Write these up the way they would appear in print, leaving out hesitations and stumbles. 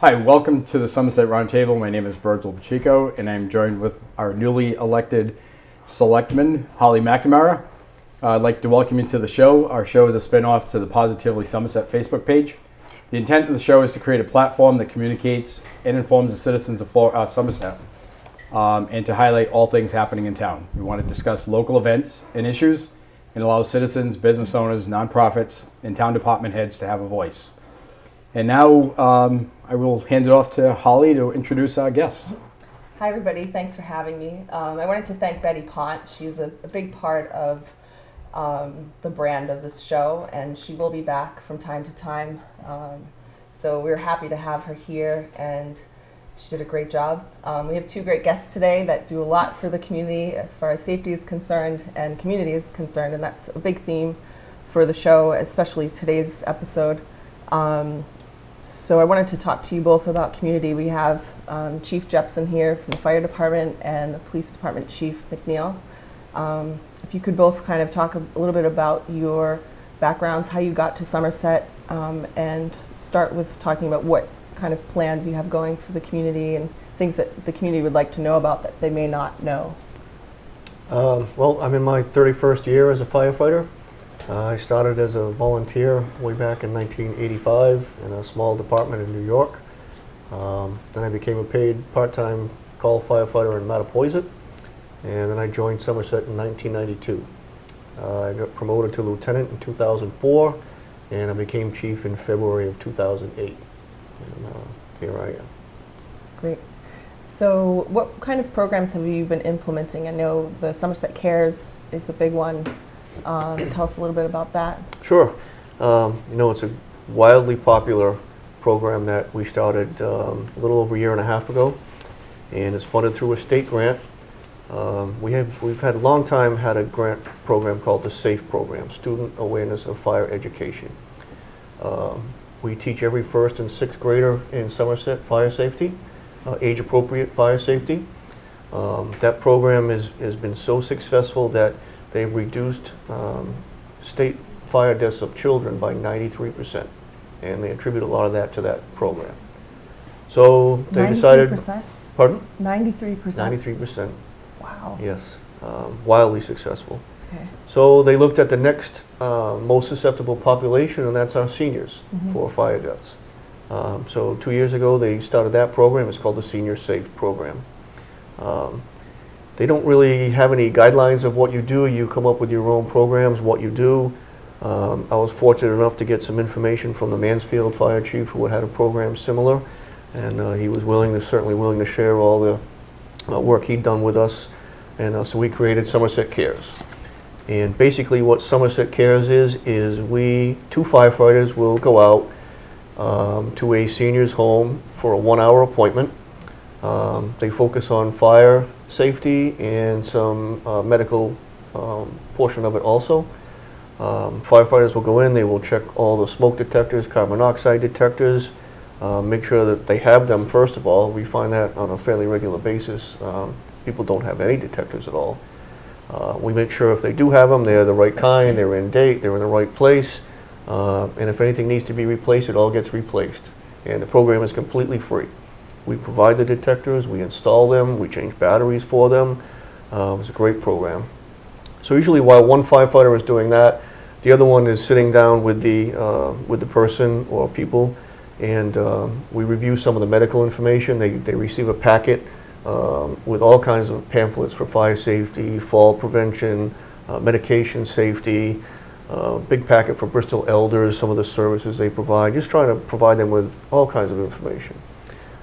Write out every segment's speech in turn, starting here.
Hi, welcome to the Somerset Roundtable. My name is Virgil Pacheco, and I'm joined with our newly elected selectman, Holly McNamara. I'd like to welcome you to the show. Our show is a spin-off to the Positively Somerset Facebook page. The intent of the show is to create a platform that communicates and informs the citizens of Somerset, and to highlight all things happening in town. We want to discuss local events and issues and allow citizens, business owners, nonprofits, and town department heads to have a voice. And now I will hand it off to Holly to introduce our guests. Hi everybody, thanks for having me. I wanted to thank Betty Pont. She's a big part of the brand of this show, and she will be back from time to time. So we're happy to have her here, and she did a great job. We have two great guests today that do a lot for the community as far as safety is concerned and community is concerned, and that's a big theme for the show, especially today's episode. So I wanted to talk to you both about community. We have Chief Jepson here from the fire department and the police department chief, McNeil. If you could both kind of talk a little bit about your backgrounds, how you got to Somerset, and start with talking about what kind of plans you have going for the community and things that the community would like to know about that they may not know. Well, I'm in my 31st year as a firefighter. I started as a volunteer way back in 1985 in a small department in New York. Then I became a paid part-time call firefighter in Mattapoisett, and then I joined Somerset in 1992. I got promoted to lieutenant in 2004, and I became chief in February of 2008. And here I am. Great. So what kind of programs have you been implementing? I know the Somerset Cares is a big one. Tell us a little bit about that. Sure. It's a wildly popular program that we started a little over a year and a half ago, and it's funded through a state grant. We've had a long time had a grant program called the SAFE program, Student Awareness of Fire Education. We teach every first and sixth grader in Somerset fire safety, age-appropriate fire safety. That program has been so successful that they've reduced state fire deaths of children by 93%, and they attribute a lot of that to that program. So they decided. 93%? Pardon? 93%? 93%. Wow. Yes, wildly successful. Okay. So they looked at the next most susceptible population, and that's our seniors for fire deaths. So 2 years ago they started that program. It's called the Senior Safe Program. They don't really have any guidelines of what you do. You come up with your own programs, what you do. I was fortunate enough to get some information from the Mansfield fire chief, who had a program similar, and he was certainly willing to share all the work he'd done with us. And so we created Somerset Cares. And basically what Somerset Cares is two firefighters will go out to a senior's home for a 1-hour appointment. They focus on fire safety and some medical portion of it also. Firefighters will go in, they will check all the smoke detectors, carbon monoxide detectors, make sure that they have them first of all. We find that on a fairly regular basis. People don't have any detectors at all. We make sure if they do have them, they're the right kind, they're in date, they're in the right place, and if anything needs to be replaced, it all gets replaced. And the program is completely free. We provide the detectors, we install them, we change batteries for them. It's a great program. So usually while one firefighter is doing that, the other one is sitting down with the person or people, and we review some of the medical information. They receive a packet with all kinds of pamphlets for fire safety, fall prevention, medication safety, big packet for Bristol elders, some of the services they provide, just trying to provide them with all kinds of information.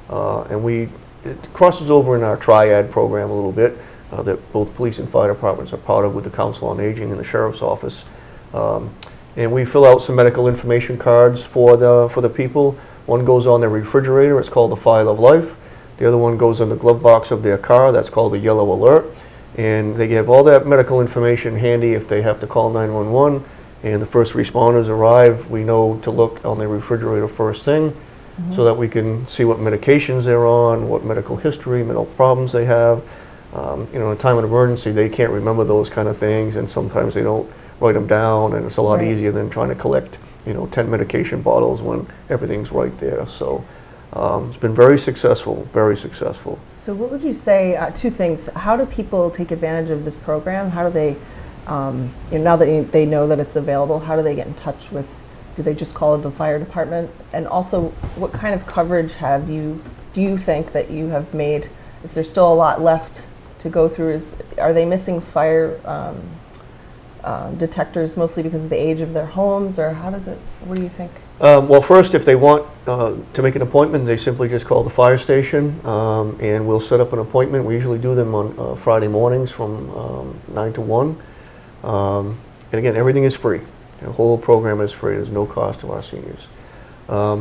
And it crosses over in our triad program a little bit that both police and fire departments are part of with the Council on Aging and the Sheriff's Office. And we fill out some medical information cards for the people. One goes on their refrigerator, it's called the File of Life. The other one goes in the glove box of their car, that's called the Yellow Alert. And they have all that medical information handy if they have to call 911. And the first responders arrive, we know to look on their refrigerator first thing, so that we can see what medications they're on, what medical history, mental problems they have. You know, in a time of emergency, they can't remember those kind of things, and sometimes they don't write them down, and it's a lot Right. easier than trying to collect, you know, 10 medication bottles when everything's right there. So it's been very successful, very successful. So what would you say, two things, how do people take advantage of this program? How do they, you know, now that they know that it's available, how do they get in touch with, do they just call the fire department? And also, what kind of coverage do you think that you have made? Is there still a lot left to go through? Are they missing fire detectors mostly because of the age of their homes, or what do you think? Well, first, if they want to make an appointment, they simply just call the fire station, and we'll set up an appointment. We usually do them on Friday mornings from 9 to 1. And again, everything is free. The whole program is free. There's no cost to our seniors.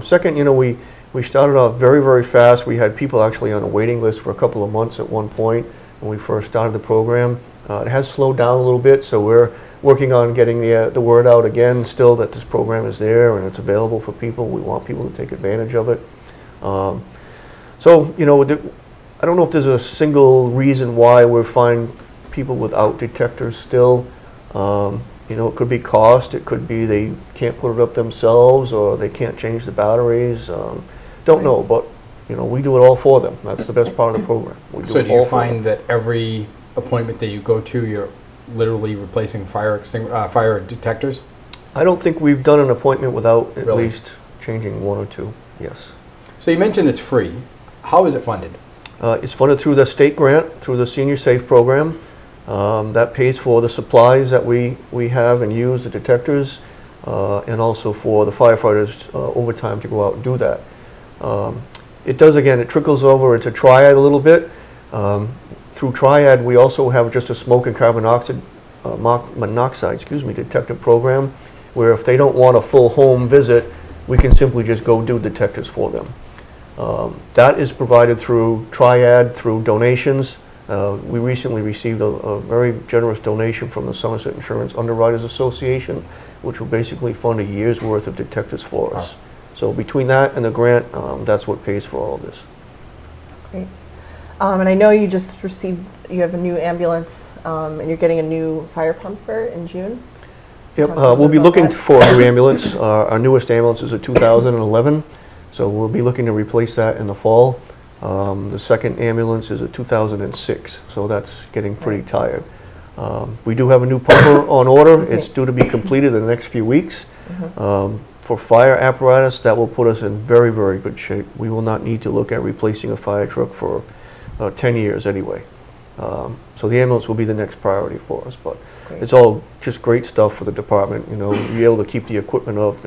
Second, you know, we started off very, very fast. We had people actually on a waiting list for a couple of months at one point when we first started the program. It has slowed down a little bit, so we're working on getting the word out again still that this program is there and it's available for people. We want people to take advantage of it. So, you know, I don't know if there's a single reason why we're finding people without detectors still. You know, it could be cost, it could be they can't put it up themselves, or they can't change the batteries. Don't know, but, you know, we do it all for them. That's the best part of the program. We So it do you all for find them. that every appointment that you go to, you're literally replacing fire detectors? I don't think we've done an appointment without at Really? least changing one or two, yes. So you mentioned it's free. How is it funded? It's funded through the state grant, through the Senior Safe program. That pays for the supplies that we have and use, the detectors, and also for the firefighters overtime to go out and do that. It does, again, it trickles over into Triad a little bit. Through Triad, we also have just a smoke and carbon monoxide detective program, where if they don't want a full home visit, we can simply just go do detectives for them. That is provided through Triad, through donations. We recently received a very generous donation from the Somerset Insurance Underwriters Association, which will basically fund a year's worth of detectives for us. Wow. So between that and the grant, that's what pays for all of this. Great. And I know you have a new ambulance, and you're getting a new fire pumper in June? Yep, Talk a little we'll bit be about looking that. for a new ambulance. Our newest ambulance is a 2011, so we'll be looking to replace that in the fall. The second ambulance is a 2006, so that's getting pretty tired. We do have a new pumper on order. Excuse me. It's due to be completed in the next few weeks. Mhm. For fire apparatus, that will put us in very, very good shape. We will not need to look at replacing a fire truck for 10 years anyway. So the ambulance will be the next priority for us, but Great. it's all just great stuff for the department, you know, be able to keep the equipment up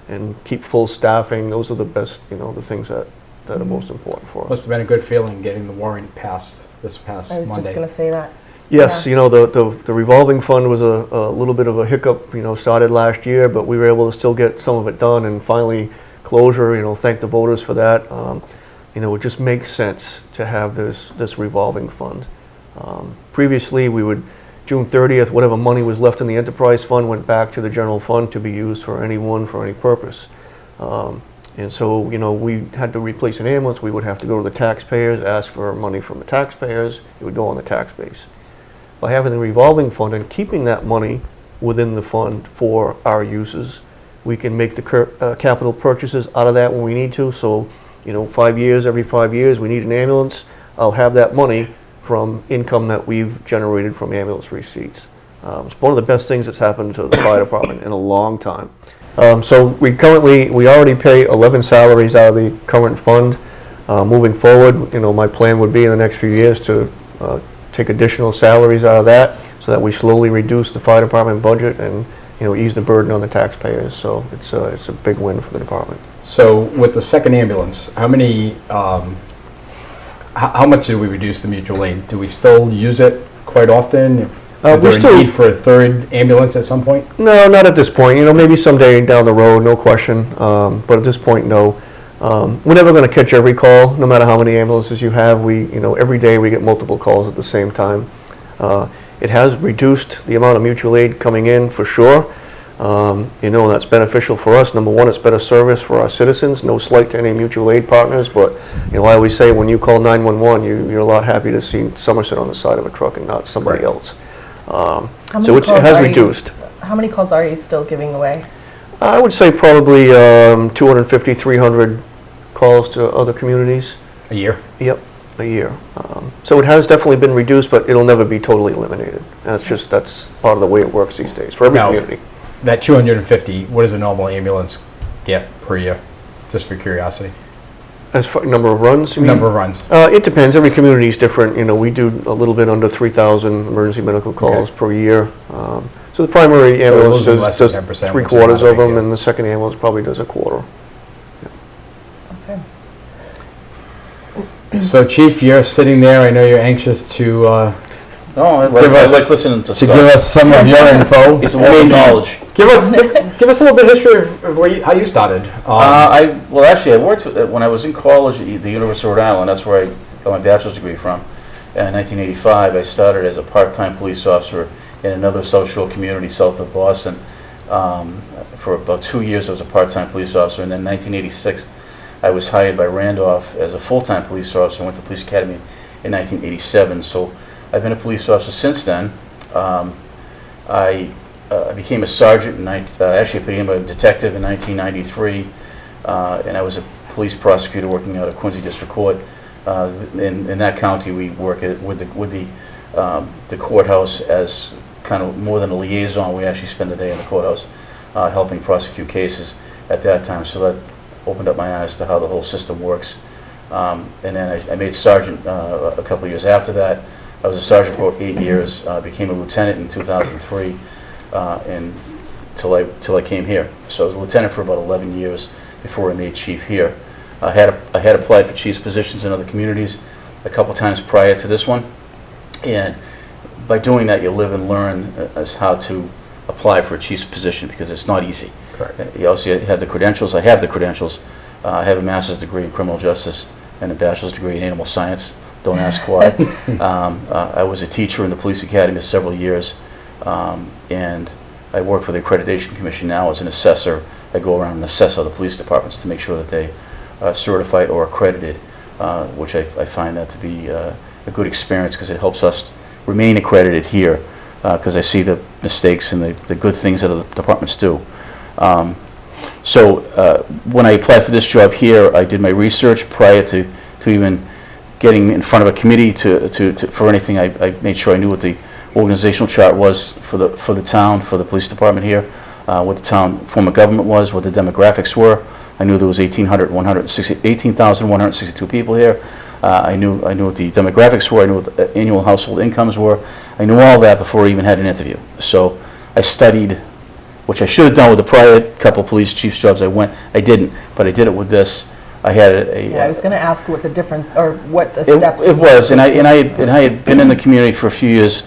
and keep full staffing. Those are the best, you know, the things that are most important for us. Must have been a good feeling getting the warrant passed this past I was Monday. just going to say that. Yes, Yeah. you know, the revolving fund was a little bit of a hiccup, you know, started last year, but we were able to still get some of it done and finally closure, you know, thank the voters for that. You know, it just makes sense to have this revolving fund. Previously, we would, June 30th, whatever money was left in the enterprise fund went back to the general fund to be used for any purpose. And so, you know, we had to replace an ambulance, we would have to go to the taxpayers, ask for money from the taxpayers, it would go on the tax base. By having the revolving fund and keeping that money within the fund for our uses, we can make the capital purchases out of that when we need to. So, you know, every 5 years, we need an ambulance, I'll have that money from income that we've generated from ambulance receipts. It's one of the best things that's happened to the fire department in a long time. So we already pay 11 salaries out of the current fund. Moving forward, you know, my plan would be in the next few years to take additional salaries out of that so that we slowly reduce the fire department budget and, you know, ease the burden on the taxpayers. So it's a big win for the department. So with the second ambulance, how much did we reduce the mutual aid? Do we still use it quite often? Is there a need for a third ambulance at some point? No, not at this point. You know, maybe someday down the road, no question. But at this point, no. We're never going to catch every call, no matter how many ambulances you have. Every day we get multiple calls at the same time. It has reduced the amount of mutual aid coming in for sure. That's beneficial for us. Number one, it's better service for our citizens. No slight to any mutual aid partners, but I always say when you call 911, you're a lot happy to see Somerset on the side of a truck and not somebody else. So it has reduced. How many calls are you still giving away? I would say probably 250, 300 calls to other communities. A year? Yep, a year. So it has definitely been reduced, but it'll never be totally eliminated. That's part of the way it works these days for every community. That 250, what does a normal ambulance get per year? Just for curiosity. As far number of runs, you mean? Number of runs. It depends. Every community is different. We do a little bit under 3,000 emergency medical calls per year. So the primary ambulance does 3/4 of them, and the second ambulance probably does a quarter. Okay. So, Chief, you're sitting there. I know you're anxious to I like listening to stuff. give us some of your info. It's a wealth of knowledge. Give us a little bit of history of how you started. I worked when I was in college at the University of Rhode Island. That's where I got my bachelor's degree from. In 1985, I started as a part-time police officer in another South Shore community south of Boston. For about 2 years, I was a part-time police officer, and then in 1986, I was hired by Randolph as a full-time police officer. I went to police academy in 1987. So I've been a police officer since then. I became a sergeant, actually I became a detective in 1993, and I was a police prosecutor working out of Quincy District Court. In that county, we work with the courthouse as kind of more than a liaison. We actually spend the day in the courthouse helping prosecute cases at that time. So that opened up my eyes to how the whole system works. And then I made sergeant a couple of years after that. I was a sergeant for 8 years, became a lieutenant in 2003, till I came here. So I was a lieutenant for about 11 years before I made chief here. I had applied for chief's positions in other communities a couple times prior to this one, and by doing that, you live and learn as how to apply for a chief's position, because it's not easy. Correct. You also have the credentials. I have the credentials. I have a master's degree in criminal justice and a bachelor's degree in animal science. Don't ask why. I was a teacher in the police academy for several years, and I work for the Accreditation Commission now as an assessor. I go around and assess other police departments to make sure that they are certified or accredited, which I find that to be a good experience, because it helps us remain accredited here, because I see the mistakes and the good things that other departments do. So when I applied for this job here, I did my research prior to even getting in front of a committee for anything. I made sure I knew what the organizational chart was for the town, for the police department here, what the town form of government was, what the demographics were. I knew there was 18,162 people here. I knew what the demographics were. I knew what the annual household incomes were. I knew all that before I even had an interview. So I studied, which I should have done with the prior couple police chief's jobs. I didn't, but I did it with this. I had I was going to ask what the difference, or what the steps. It was, and I had been in the community for a few years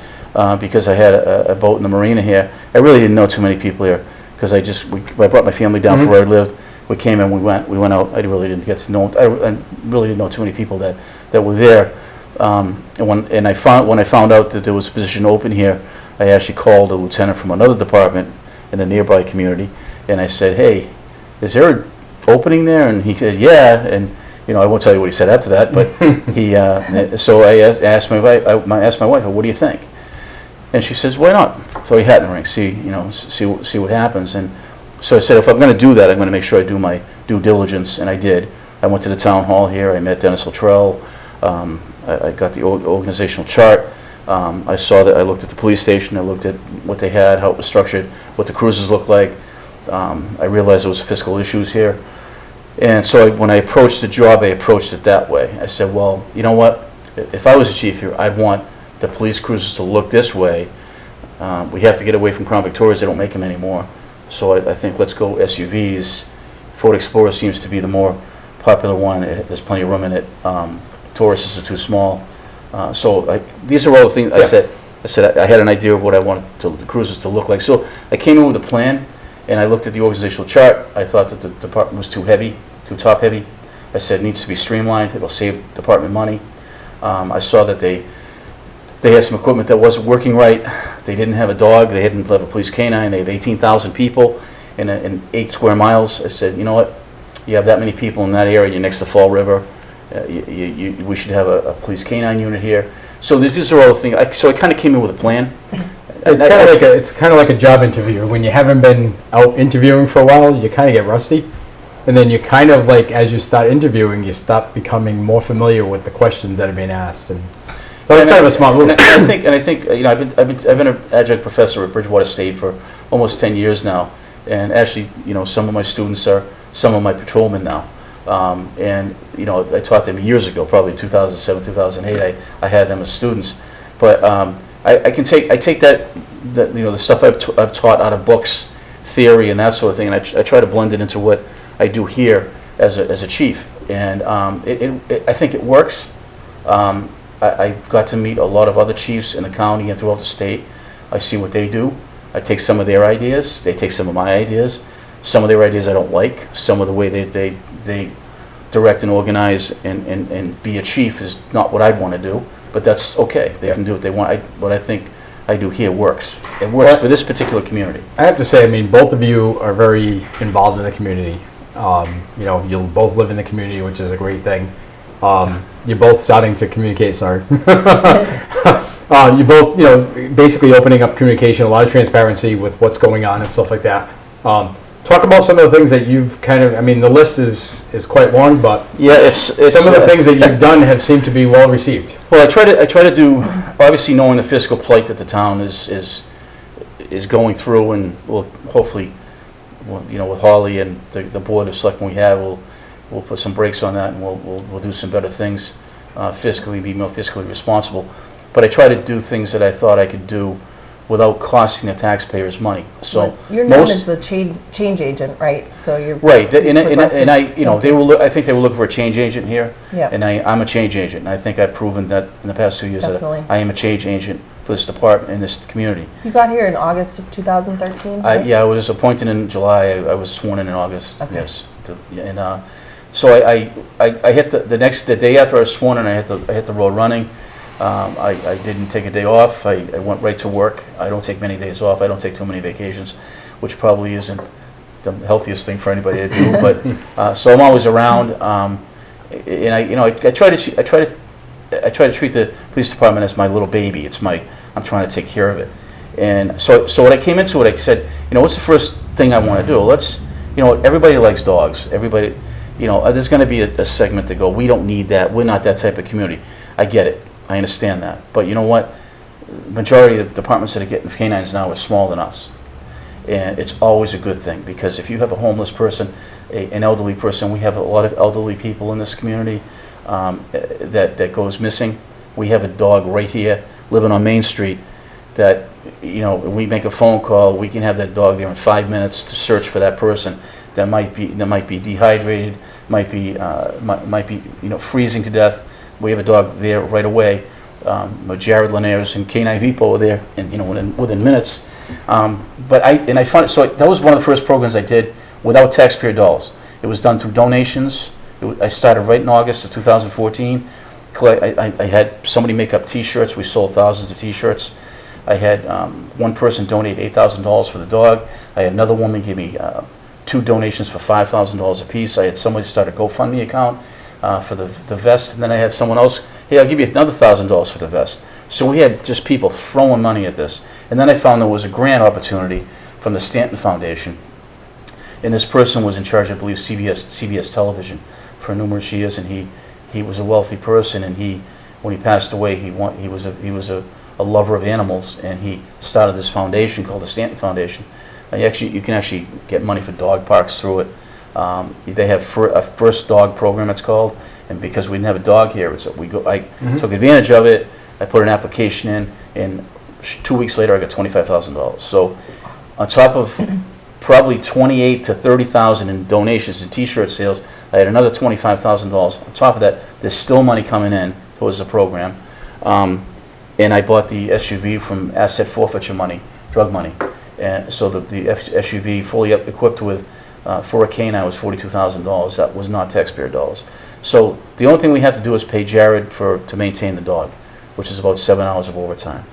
because I had a boat in the marina here. I really didn't know too many people here, because I brought my family down from where I lived. We came in, we went out. I really didn't get to know. I really didn't know too many people that were there. When I found out that there was a position open here, I actually called a lieutenant from another department in the nearby community, and I said, "Hey, is there an opening there?" And he said, "Yeah." And I won't tell you what he said after that, but he. So I asked my wife, "What do you think?" And she says, "Why not? Throw your hat in the ring. See what happens." And so I said, if I'm going to do that, I'm going to make sure I do my due diligence, and I did. I went to the town hall here. I met Dennis Luttrell. I got the organizational chart. I saw that. I looked at the police station. I looked at what they had, how it was structured, what the cruises looked like. I realized there was fiscal issues here. And so when I approached the job, I approached it that way. I said, well, you know what? If I was a chief here, I'd want the police cruisers to look this way. We have to get away from Crown Victorias. They don't make them anymore. So I think let's go SUVs. Ford Explorer seems to be the more popular one. There's plenty of room in it. Tauruses are too small. So these are all the things I said. I had an idea of what I wanted the cruisers to look like. So I came in with a plan, and I looked at the organizational chart. I thought that the department was too heavy, too top heavy. I said it needs to be streamlined. It'll save department money. I saw that they had some equipment that wasn't working right. They didn't have a dog. They didn't have a police canine. They have 18,000 people in 8 square miles. I said, you know what? You have that many people in that area. You're next to Fall River. We should have a police canine unit here. So these are all the things. So I kind of came in with a plan. It's kind of like a job interview. When you haven't been out interviewing for a while, you kind of get rusty, and then you kind of like, as you start interviewing, you start becoming more familiar with the questions that are being asked, and so it's kind of a smart move. And I think you know, I've been an adjunct professor at Bridgewater State for almost 10 years now, and actually, you know, some of my students are some of my patrolmen now. And you know, I taught them years ago, probably in 2007, 2008. I had them as students, but I take that you know, the stuff I've taught out of books, theory, and that sort of thing, and I try to blend it into what I do here as a chief, and I think it works. I got to meet a lot of other chiefs in the county and throughout the state. I see what they do. I take some of their ideas. They take some of my ideas. Some of their ideas I don't like. Some of the way they direct and organize and be a chief is not what I'd want to do, but that's okay. They can do what they want. What I think I do here works. It works for this particular community. I have to say, I mean, both of you are very involved in the community. You know, you'll both live in the community, which is a great thing. You're both starting to communicate, sorry. You both, you know, basically opening up communication, a lot of transparency with what's going on and stuff like that. Talk about some of the things that you've kind of, I mean, the list is quite long, but yeah, it's some of the things that you've done have seemed to be well received. Well, I try to do, obviously knowing the fiscal plight that the town is going through, and we'll hopefully, you know, with Holly and the board of selectmen we have, we'll put some brakes on that, and we'll do some better things fiscally, be more fiscally responsible. But I try to do things that I thought I could do without costing the taxpayers money. So you're known as the change agent, right? So you're right, and I, you know, I think they were looking for a change agent here, yeah. and I'm a change agent, and I think I've proven that in the past 2 years Definitely. that I am a change agent for this department and this community. You got here in August of 2013, right? Yeah, I was appointed in July. I was sworn in August. Okay. Yes, and so I hit the day after I was sworn in. I hit the road running. I didn't take a day off. I went right to work. I don't take many days off. I don't take too many vacations, which probably isn't the healthiest thing for anybody to do. But so I'm always around, and I try to treat the police department as my little baby. I'm trying to take care of it. And so when I came into it, I said, you know, what's the first thing I want to do? You know, everybody likes dogs. Everybody, you know, there's going to be a segment to go, we don't need that. We're not that type of community. I get it. I understand that. But you know what? The majority of the departments that are getting canines now are smaller than us. And it's always a good thing, because if you have a homeless person, an elderly person, we have a lot of elderly people in this community that goes missing. We have a dog right here living on Main Street that, you know, we make a phone call, we can have that dog there in 5 minutes to search for that person that might be dehydrated, might be you know, freezing to death. We have a dog there right away. Jared Linares and Canine Vipo are there, and you know, within minutes. But I found it, so that was one of the first programs I did without taxpayer dollars. It was done through donations. I started right in August of 2014. I had somebody make up T-shirts. We sold thousands of T-shirts. I had one person donate $8,000 for the dog. I had another woman give me 2 donations for $5,000 a piece. I had somebody start a GoFundMe account for the vest, and then I had someone else, hey, I'll give you another $1,000 for the vest. So we had just people throwing money at this. And then I found there was a grant opportunity from the Stanton Foundation. And this person was in charge, I believe, CBS television for numerous years, and he was a wealthy person, and when he passed away, he was a lover of animals, and he started this foundation called the Stanton Foundation. You can actually get money for dog parks through it. They have a first dog program, it's called, and because we didn't have a dog here, I took advantage of it. I put an application in, and 2 weeks later I got $25,000. So on top of probably $28,000 to $30,000 in donations and T-shirt sales, I had another $25,000. On top of that, there's still money coming in towards the program. And I bought the SUV from asset forfeiture money, drug money. And so the SUV fully equipped with for a canine was $42,000. That was not taxpayer dollars. So the only thing we have to do is pay Jared to maintain the dog, which is about 7 hours of overtime.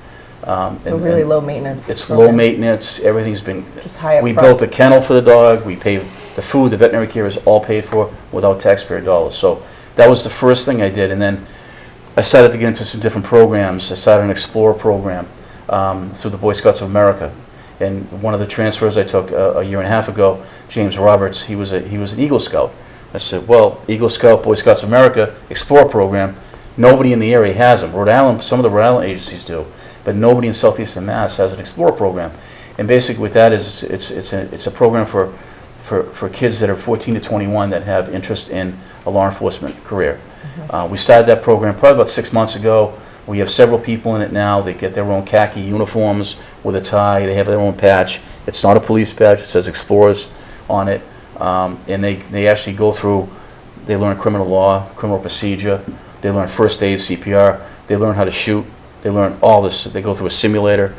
So really low maintenance. It's program. low maintenance. Everything's been. Just high up We front. built a kennel for the dog. We pay the food, the veterinary care is all paid for without taxpayer dollars. So that was the first thing I did, and then I started to get into some different programs. I started an Explorer program through the Boy Scouts of America, and one of the transfers I took a year and a half ago, James Roberts, he was an Eagle Scout. I said, well, Eagle Scout, Boy Scouts of America, Explorer program. Nobody in the area has them. Rhode Island, some of the Rhode Island agencies do, but nobody in southeastern Mass has an Explorer program. And basically, what that is, it's a program for kids that are 14 to 21 that have interest in a law enforcement career. We started that program probably about 6 months ago. We have several people in it now. They get their own khaki uniforms with a tie. They have their own patch. It's not a police badge. It says Explorers on it. And they actually go through, they learn criminal law, criminal procedure. They learn first aid, CPR. They learn how to shoot. They learn all this. They go through a simulator.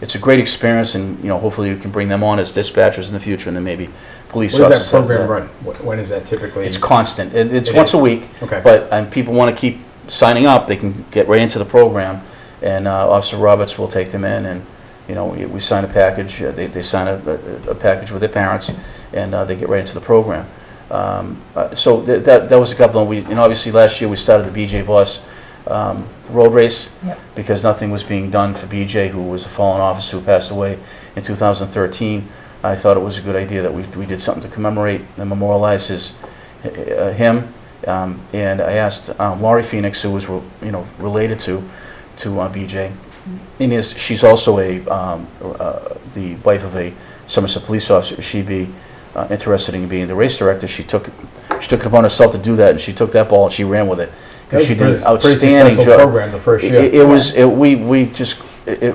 It's a great experience, and hopefully you can bring them on as dispatchers in the future, and then maybe police Where officers. does that program run? When is that typically? It's constant. It's It once is? a week. Okay. But people want to keep signing up. They can get right into the program, and Officer Roberts will take them in, and we sign a package. They sign a package with their parents, and they get right into the program. So that was a couple. And obviously last year we started the BJ Voss road race. Yep. Because nothing was being done for BJ, who was a fallen officer who passed away in 2013. I thought it was a good idea that we did something to commemorate and memorialize him. And I asked Laurie Phoenix, who was related to BJ, and she's also the wife of a Somerset police officer. She'd be interested in being the race director. She took it upon herself to do that, and she took that ball and she ran with it. She did an outstanding successful job. program the first year. It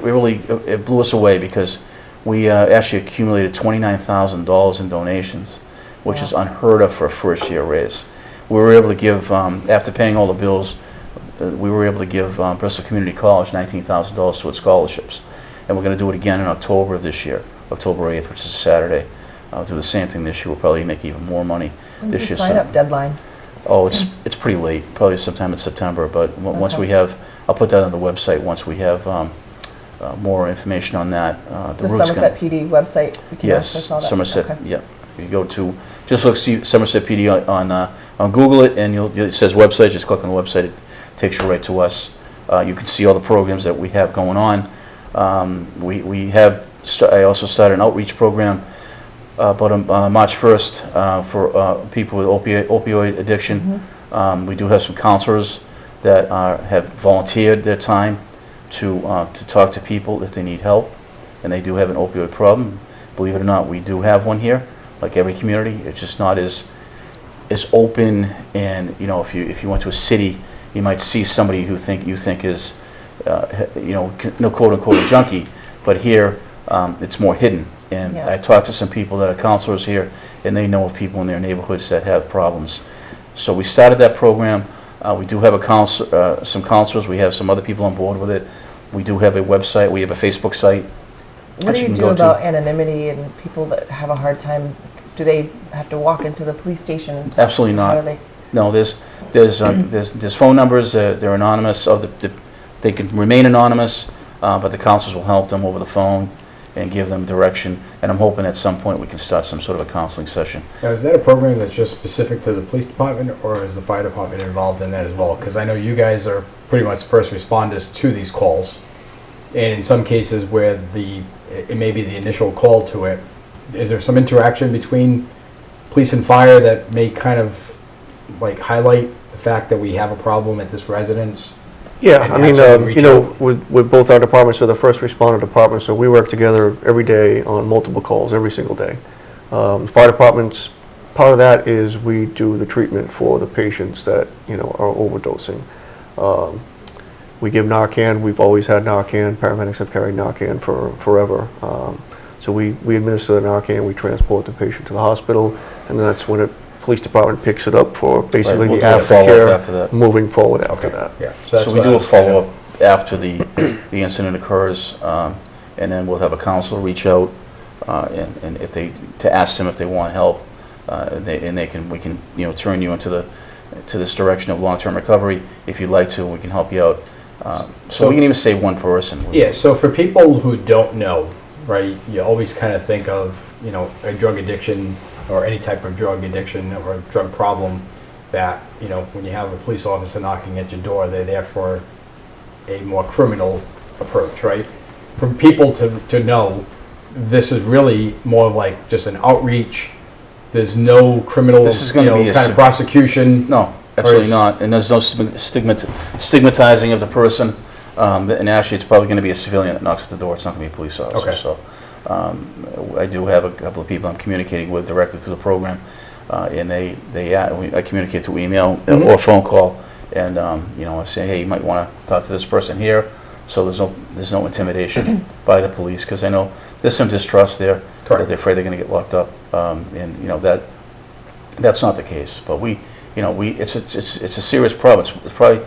really blew us away, because we actually accumulated $29,000 in donations, which is unheard of for a first year race. We were able to give, after paying all the bills, we were able to give Bristol Community College $19,000 toward scholarships, and we're going to do it again in October of this year, October 8th, which is a Saturday. I'll do the same thing this year. We'll probably make even more money When's this the year. sign-up deadline? Oh, it's pretty late, probably sometime in September, but once Okay. we have, I'll put that on the website once we have more information on that. The route's Somerset gonna- PD website? We can Yes, access all that? Somerset, Okay. yeah. You go to, just look, see Somerset PD on Google it, and it says website, just click on the website, it takes you right to us. You can see all the programs that we have going on. I also started an outreach program about March 1st for people with opioid addiction. We do have some counselors that have volunteered their time to talk to people if they need help, and they do have an opioid problem. Believe it or not, we do have one here, like every community. It's just not as open, and if you went to a city, you might see somebody who you think is no quote unquote a junkie, but here it's more hidden. And Yeah. I talked to some people that are counselors here, and they know of people in their neighborhoods that have problems. So we started that program. We do have some counselors. We have some other people on board with it. We do have a website. We have a Facebook site. What that do you can do go to. about anonymity and people that have a hard time? Do they have to walk into the police station and talk? Absolutely How not. do they? No, there's phone numbers. They're anonymous. They can remain anonymous, but the counselors will help them over the phone and give them direction. And I'm hoping at some point we can start some sort of a counseling session. Now, is that a program that's just specific to the police department, or is the fire department involved in that as well? Because I know you guys are pretty much first responders to these calls, and in some cases where it may be the initial call to it, is there some interaction between police and fire that may kind of like highlight the fact that we have a problem at this residence? Yeah, And I mean, have someone reach out? with both our departments, so the first responder department, so we work together every day on multiple calls, every single day. Fire departments, part of that is we do the treatment for the patients that, are overdosing. We give Narcan. We've always had Narcan. Paramedics have carried Narcan for forever. So we administer the Narcan, we transport the patient to the hospital, and that's when the police department picks it up for basically we'll the do a follow-up after aftercare, that. moving forward after that. Yeah. So we what do I a was kind of- follow-up after the incident occurs, and then we'll have a counselor reach out and if they, to ask them if they want help, we can turn you into this direction of long-term recovery if you'd like to, and we can help you out. So we can even save one person. Yeah, so for people who don't know, right, you always kind of think of, a drug addiction or any type of drug addiction or a drug problem that, when you have a police officer knocking at your door, they're there for a more criminal approach, right? For people to know, this is really more of like just an outreach. There's no criminal, This is gonna be a kind of prosecution. No, absolutely not. And there's no stigmatizing of the person. And actually, it's probably going to be a civilian that knocks at the door. It's not going to be a police officer. Okay. So I do have a couple of people I'm communicating with directly through the program, and I communicate through email or phone call, and I say, hey, you might want to talk to this person here. So there's no intimidation by the police, because I know there's some distrust there. Correct. That they're afraid they're going to get locked up, and that's not the case. But it's a serious problem. It's probably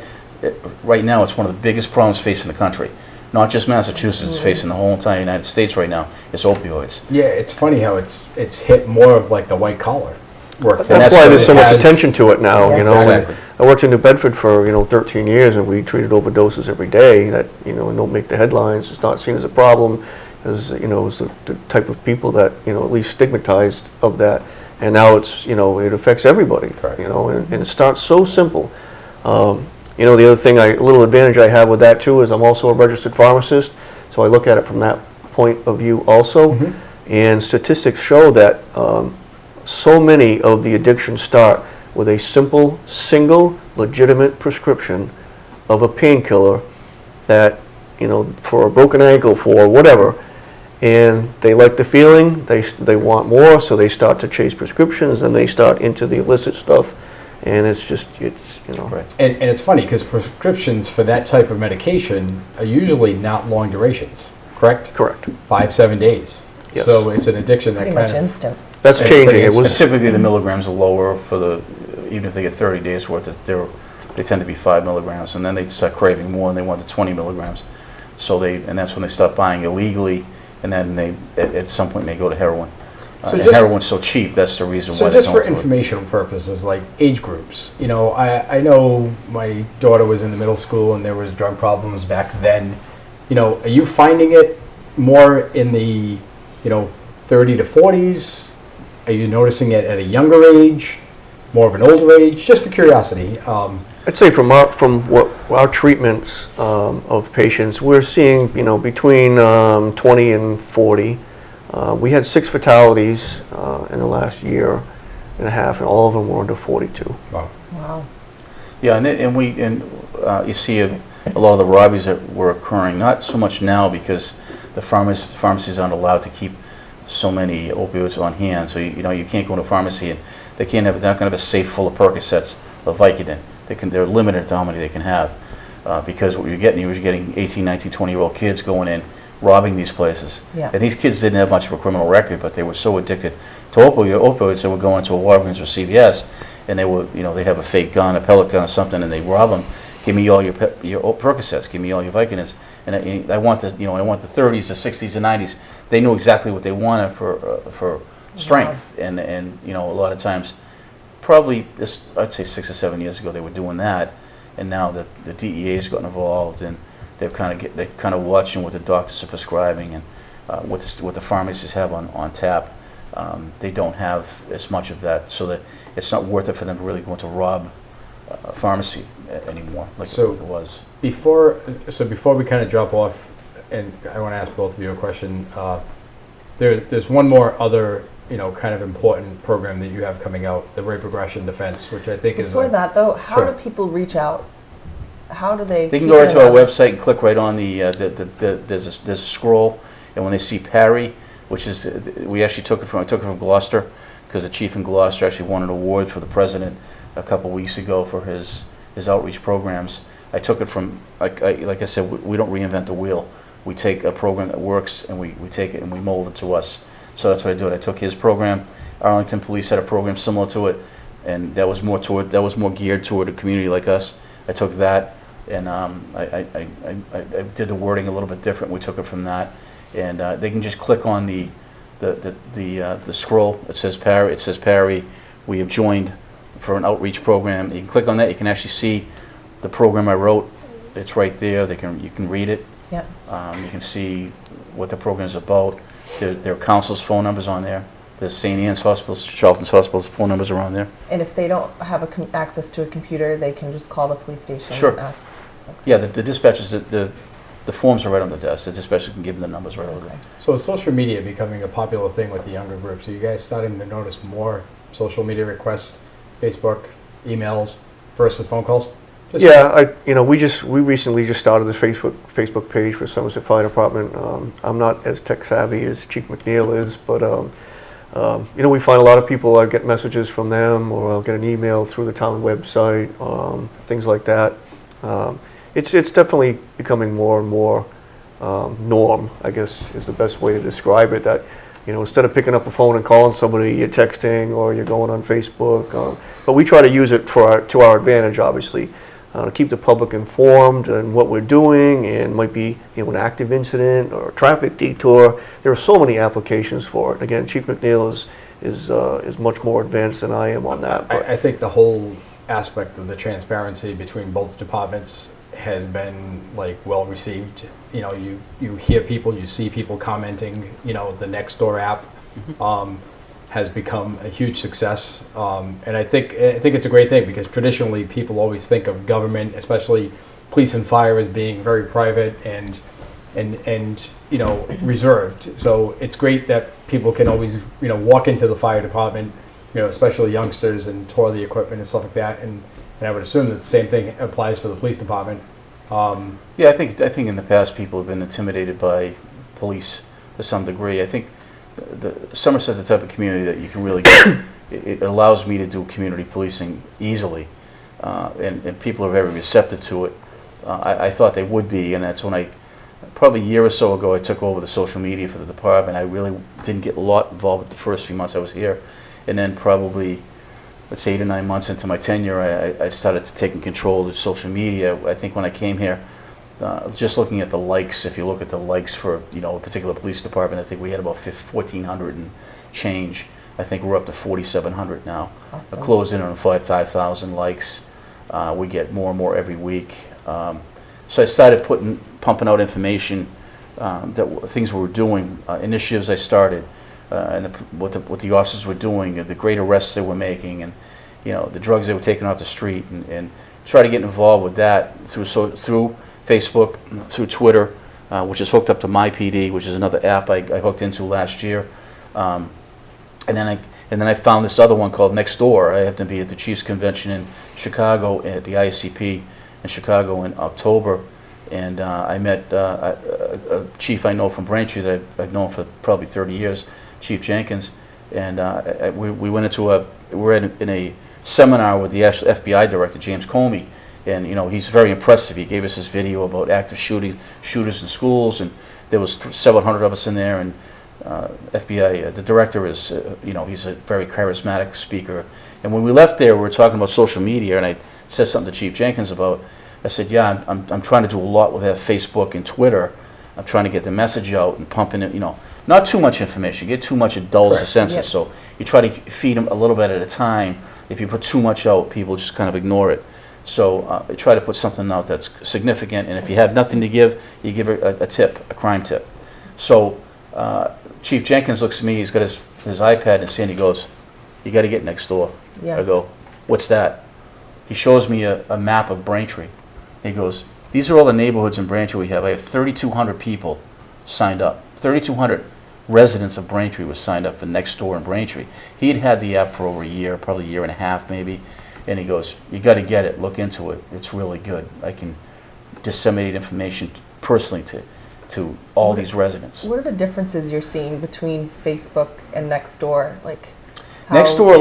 right now it's one of the biggest problems facing the country. Not just Massachusetts, it's facing the whole entire United States right now. It's opioids. Yeah, it's funny how it's hit more of like the white collar workforce. That's why there's so much attention to it now. Yeah, exactly. I worked in New Bedford for 13 years, and we treated overdoses every day. That don't make the headlines. It's not seen as a problem, as it was the type of people that at least stigmatized of that. And now it's it affects everybody. Correct. And it starts so simple. The other thing, a little advantage I have with that too is I'm also a registered pharmacist, so I look at it from that point of view also. And statistics show that so many of the addictions start with a simple, single, legitimate prescription of a painkiller that, for a broken ankle, for whatever, and they like the feeling, they want more, so they start to chase prescriptions, and they start into the illicit stuff, and it's Right. And it's funny because prescriptions for that type of medication are usually not long durations, correct? Correct. 5-7 days. Yes. So it's an addiction Pretty that much kind of. instant. That's changing. It And was typically the milligrams are lower even if they get 30 days worth. They tend to be 5 milligrams, and then they start craving more, and they want the 20 milligrams. And that's when they start buying illegally, and then they at some point may go to heroin. So And just- heroin's so cheap. That's the reason So why just they for don't do it. informational purposes, like age groups, I know my daughter was in the middle school and there was drug problems back then. Are you finding it more in the 30 to 40s? Are you noticing it at a younger age, more of an older age? Just for curiosity. I'd say from our treatments of patients, we're seeing between 20 and 40. We had 6 fatalities in the last year and a half, and all of them were under 42. Wow. Wow. Yeah, and you see a lot of the robberies that were occurring, not so much now because the pharmacies aren't allowed to keep so many opioids on hand. So you can't go to a pharmacy and they're not going to have a safe full of Percocets of Vicodin. They're limited to how many they can have because what you're getting 18, 19, 20-year-old kids going in, robbing these places. Yeah. And these kids didn't have much of a criminal record, but they were so addicted to opioids, they would go into a Walgreens or CVS, and they'd have a fake gun, a pellet gun or something, and they'd rob them. Give me all your Percocets, give me all your Vicodins. And I want the 30s, the 60s, the 90s. They knew exactly what they wanted for strength. And a lot of times, probably I'd say 6 or 7 years ago, they were doing that. And now the DEA has gotten involved, and they're kind of watching what the doctors are prescribing and what the pharmacists have on tap. They don't have as much of that, so that it's not worth it for them to really go into rob a pharmacy anymore like it was. Before we kind of drop off, and I want to ask both of you a question. There's one more other kind of important program that you have coming out, the rape aggression defense, which I think is. Before that, though, how Sure. do people reach out? How do they? They can keep go in right to our touch? website and click right on there's a scroll, and when they see Parry, which is I took it from Gloucester, because the chief in Gloucester actually won an award for the president a couple weeks ago for his outreach programs. I took it from like I said, we don't reinvent the wheel. We take a program that works and we take it and we mold it to us. So that's what I did. I took his program. Arlington Police had a program similar to it, and that was more geared toward a community like us. I took that, and I did the wording a little bit different. We took it from that, and they can just click on the the scroll. It says Parry. We have joined for an outreach program. You can click on that. You can actually see the program I wrote. It's right there. You can read it. Yep. You can see what the program is about. There are counselors' phone numbers on there. The St. Anne's Hospital's, Charlton's Hospital's phone numbers are on there. And if they don't have access to a computer, they can just call the police station Sure. and ask. Yeah, the dispatchers, the forms are right on the desk. The dispatcher can give them the numbers right over there. So is social media becoming a popular thing with the younger groups? Are you guys starting to notice more social media requests, Facebook, emails versus phone calls? Yeah, we recently just started this Facebook page for Somerset Fire Department. I'm not as tech savvy as Chief McNeil is, but we find a lot of people. I get messages from them, or I'll get an email through the town website, things like that. It's definitely becoming more and more norm, I guess is the best way to describe it. That instead of picking up a phone and calling somebody, you're texting or you're going on Facebook. But we try to use it to our advantage, obviously. To keep the public informed and what we're doing, and might be an active incident or a traffic detour. There are so many applications for it. Again, Chief McNeil is much more advanced than I am on that. But I think the whole aspect of the transparency between both departments has been well received. You hear people, you see people commenting. The Nextdoor app has become a huge success, and I think it's a great thing, because traditionally people always think of government, especially police and fire, as being very private and reserved. So it's great that people can always walk into the fire department, especially youngsters, and tour the equipment and stuff like that. And I would assume that the same thing applies for the police department. Yeah, I think in the past people have been intimidated by police to some degree. I think the Somerset, the type of community that you can really get, it allows me to do community policing easily, and people are very receptive to it. I thought they would be, and that's when probably a year or so ago, I took over the social media for the department. I really didn't get a lot involved with the first few months I was here, and then probably, let's say 8 or 9 months into my tenure, I started taking control of the social media. I think when I came here, just looking at the likes, if you look at the likes for a particular police department, I think we had about 1,400 and change. I think we're up to 4,700 now. Awesome. Closed in on 5,000 likes. We get more and more every week. So I started pumping out information, things we were doing, initiatives I started, and what the officers were doing, the great arrests they were making, and the drugs they were taking off the street, and try to get involved with that through Facebook, through Twitter, which is hooked up to MyPD, which is another app I hooked into last year, and then I found this other one called Nextdoor. I happened to be at the Chiefs Convention in Chicago, at the ISCP in Chicago in October, and I met a chief I know from Braintree that I've known for probably 30 years, Chief Jenkins, and we went we're in a seminar with the FBI director, James Comey. And he's very impressive. He gave us this video about active shooters in schools, and there was several hundred of us in there. And FBI, the director is, he's a very charismatic speaker. And when we left there, we were talking about social media, and I said something to Chief Jenkins about. I said, yeah, I'm trying to do a lot with that Facebook and Twitter. I'm trying to get the message out and pumping it. Not too much information. You get too much, it dulls the senses. Yep. So you try to feed them a little bit at a time. If you put too much out, people just kind of ignore it. So I try to put something out that's significant, and if you have nothing to give, you give a tip, a crime tip. So Chief Jenkins looks at me, he's got his iPad in his hand, he goes, you got to get Nextdoor. Yeah. I go, what's that? He shows me a map of Braintree. He goes, these are all the neighborhoods in Braintree we have. I have 3,200 people signed up. 3,200 residents of Braintree was signed up for Nextdoor in Braintree. He'd had the app for over a year, probably a year and a half maybe. And he goes, you got to get it, look into it. It's really good. I can disseminate information personally to all these residents. What are the differences you're seeing between Facebook and Nextdoor? Nextdoor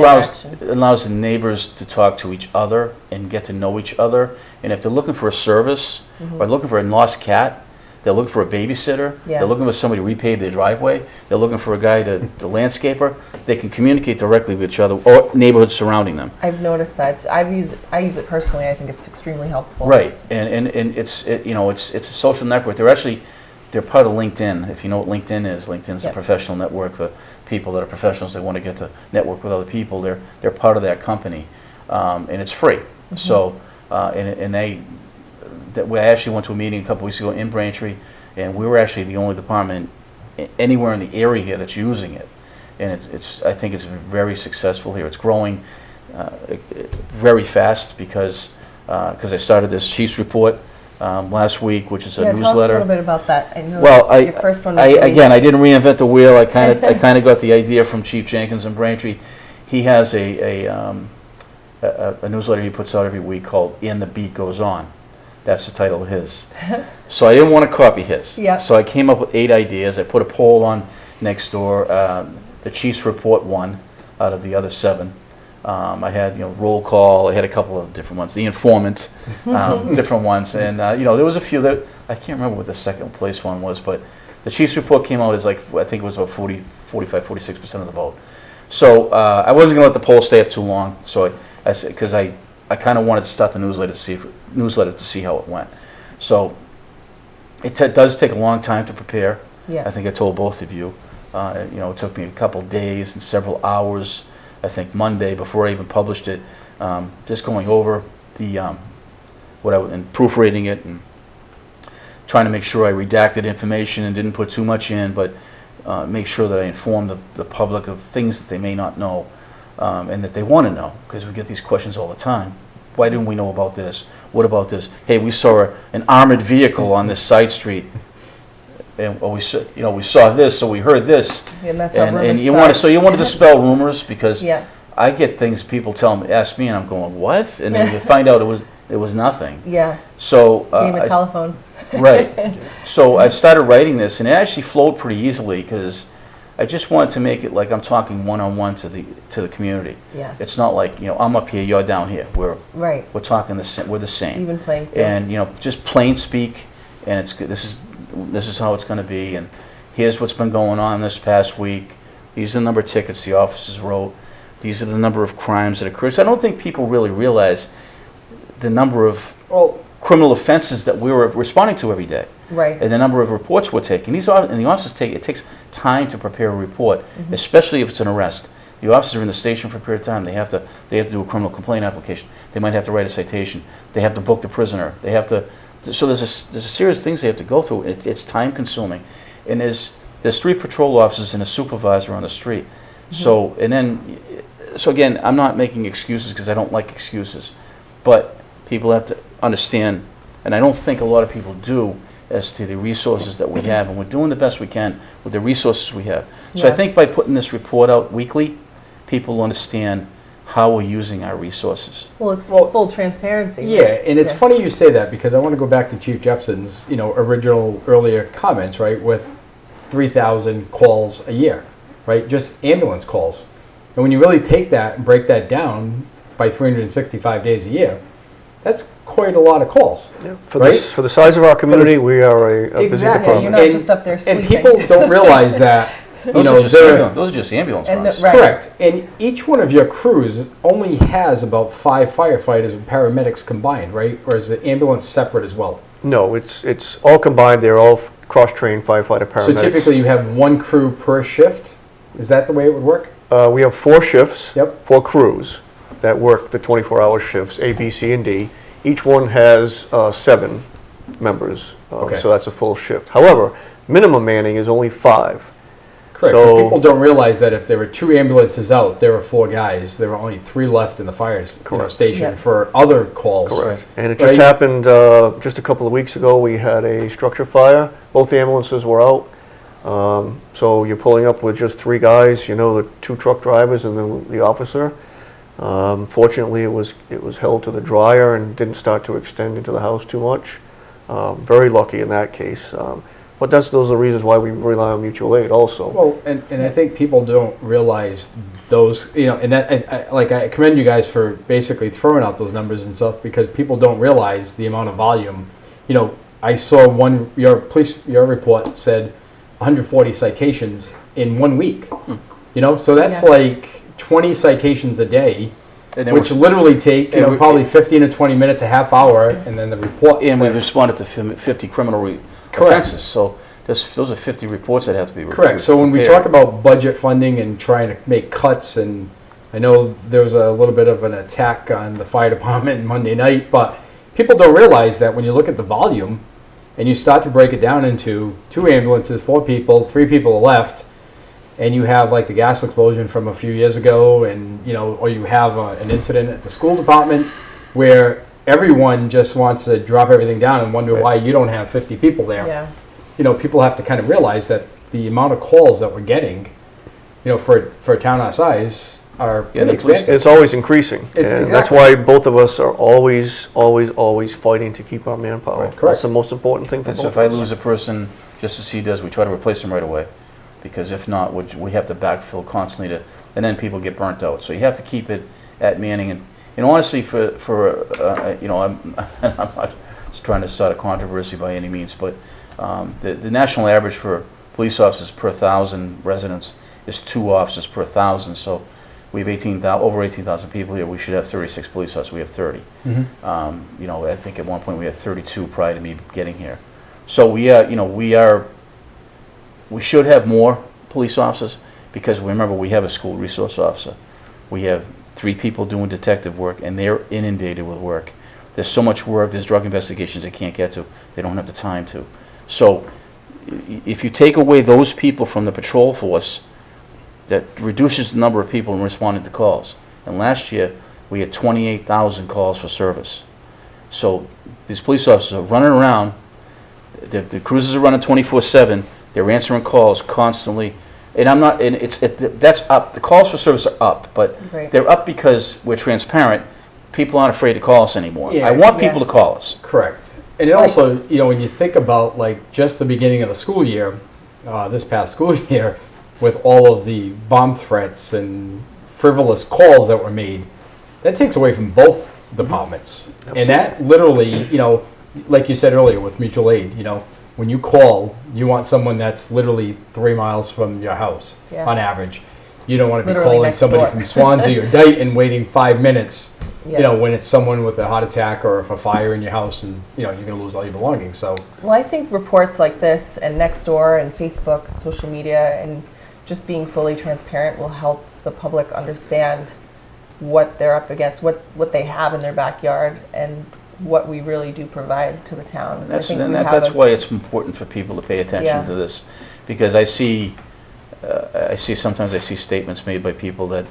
allows the neighbors to talk to each other and get to know each other. And if they're looking for a service, or looking for a lost cat, they're looking for a babysitter, they're looking for somebody to repave their driveway, they're looking for a guy to landscaper, they can communicate directly with each other or neighborhoods surrounding them. I've noticed that. I use it personally. I think it's extremely helpful. Right, and it's a social network. They're actually they're part of LinkedIn. If you know what LinkedIn is, LinkedIn's a Yep. professional network for people that are professionals. They want to get to network with other people. They're part of that company, and it's free. So, and we actually went to a meeting a couple weeks ago in Braintree, and we were actually the only department anywhere in the area here that's using it. And I think it's very successful here. It's growing very fast because I started this Chiefs report last week, which is a Yeah, tell us a newsletter. little bit about that. I know Well, your first one was really- again, I didn't reinvent the wheel. I kind of got the idea from Chief Jenkins in Braintree. He has a newsletter he puts out every week called "And the Beat Goes On." That's the title of his. So I didn't want to copy his. Yeah. So I came up with 8 ideas. I put a poll on Nextdoor. The Chiefs report won out of the other 7. I had roll call. I had a couple of different ones. The informant, different ones, and there was a few that I can't remember what the second place one was, but the Chiefs report came out as I think it was about 46% of the vote. So I wasn't going to let the poll stay up too long. So because I kind of wanted to start the newsletter to see how it went. So it does take a long time to prepare. Yeah. I think I told both of you. It took me a couple days and several hours. I think Monday before I even published it, just going over the and proofreading it and trying to make sure I redacted information and didn't put too much in, but make sure that I informed the public of things that they may not know and that they want to know, because we get these questions all the time. Why didn't we know about this? What about this? Hey, we saw an armored vehicle on this side street. And we saw this, so we heard this, And that's how rumors and you start. want to dispel rumors, because Yeah. I get things people ask me, and I'm going, what? And then you find out it was nothing. Yeah. So Game of telephone. right. So I started writing this, and it actually flowed pretty easily because I just wanted to make it like I'm talking one-on-one to the community. Yeah. It's not like I'm up here, you're down here. We're talking the same. We're the same. Even playing field. And just plain speak, and it's good. This is how it's going to be, and here's what's been going on this past week. These are the number of tickets the officers wrote. These are the number of crimes that occurred. So I don't think people really realize the number of criminal offenses that we were responding to every day, Right. and the number of reports we're taking. And the officers it takes time to prepare a report, especially if it's an arrest. The officers are in the station for a period of time. They have to do a criminal complaint application. They might have to write a citation. They have to book the prisoner. They have to. So there's a series of things they have to go through. It's time consuming, and there's 3 patrol officers and a supervisor on the street. So again, I'm not making excuses because I don't like excuses, but people have to understand, and I don't think a lot of people do, as to the resources that we have, and we're doing the best we can with the resources we have. So I Yeah. think by putting this report out weekly, people understand how we're using our resources. Well, it's full transparency. Yeah, right? and it's funny you say that, because I want to go back to Chief Jepson's, original earlier comments, right, with 3,000 calls a year, right, just ambulance calls. And when you really take that and break that down by 365 days a year, that's quite a lot of calls. Yeah. Right? For the size of our community, we are a busy Exactly. Yeah, department. you're not just up there And sleeping. people don't realize that, Those are just ambulance And runs. right. Correct. And each one of your crews only has about 5 firefighters and paramedics combined, right? Or is the ambulance separate as well? No, it's all combined. They're all cross-trained firefighter paramedics. So typically you have 1 crew per shift? Is that the way it would work? We have 4 shifts, Yep. 4 crews that work the 24-hour shifts, A, B, C, and D. Each one has 7 members, Okay. so that's a full shift. However, minimum manning is only 5. Correct. So- But people don't realize that if there were 2 ambulances out, there were 4 guys. There were only 3 left in the fire station Yeah. for other calls. Correct. And it just Right. happened just a couple of weeks ago. We had a structure fire. Both ambulances were out. So you're pulling up with just 3 guys, the 2 truck drivers and the officer. Fortunately, it was held to the dryer and didn't start to extend into the house too much. Very lucky in that case. But those are the reasons why we rely on mutual aid also. Well, and I think people don't realize those, and that, I commend you guys for basically throwing out those numbers and stuff, because people don't realize the amount of volume. I saw your report said 140 citations in 1 week. So that's Yeah. like 20 citations a day, And then which we're- literally take and we- probably 15 to 20 minutes, a half hour, and then the report. And we responded to 50 criminal Correct. offenses. So those are 50 reports that have to be Correct. So when we talk about budget funding and trying to make cuts, and I know there was a little bit of an attack on the fire department Monday night, but people don't realize that when you look at the volume and you start to break it down into 2 ambulances, 4 people, 3 people are left, and you have like the gas explosion from a few years ago, and or you have an incident at the school department where everyone just wants to drop everything down and wonder why you don't have 50 people there. Yeah. People have to kind of realize that the amount of calls that we're getting, for a town our size, are pretty expensive. It's always increasing, and Exactly. that's why both of us are always fighting to keep our manpower. Right. That's Correct. the most important thing for And both so of if I us. lose a person, just as he does, we try to replace them right away, because if not, we have to backfill constantly and then people get burnt out. So you have to keep it at manning, and honestly, I'm not just trying to start a controversy by any means, but the national average for police officers per 1,000 residents is 2 officers per 1,000. So we have over 18,000 people here. We should have 36 police officers. We have 30. I think at one point we had 32 prior to me getting here. So we should have more police officers, because remember, we have a school resource officer. We have 3 people doing detective work, and they're inundated with work. There's so much work. There's drug investigations they can't get to. They don't have the time to. So if you take away those people from the patrol force, that reduces the number of people responding to calls. And last year, we had 28,000 calls for service. So these police officers are running around. The cruisers are running 24/7. They're answering calls constantly. And that's up. The calls for service are up, but Right. they're up because we're transparent. People aren't afraid to call us anymore. Yeah. I want Yeah. people to call us. Correct. And it also, when you think about like just the beginning of the school year, this past school year, with all of the bomb threats and frivolous calls that were made, that takes away from both departments. And that literally, like you said earlier with mutual aid, when you call, you want someone that's literally 3 miles from your house Yeah. on average. You don't want to be Literally calling next somebody door. from Swansea or Dayton waiting 5 minutes, Yeah. when it's someone with a heart attack or if a fire in your house, and you're going to lose all your belongings. So Well, I think reports like this and Nextdoor and Facebook and social media and just being fully transparent will help the public understand what they're up against, what they have in their backyard, and what we really do provide to the town. So I think we have That's a- why it's important for people to pay attention Yeah. to this, because I see sometimes I see statements made by people that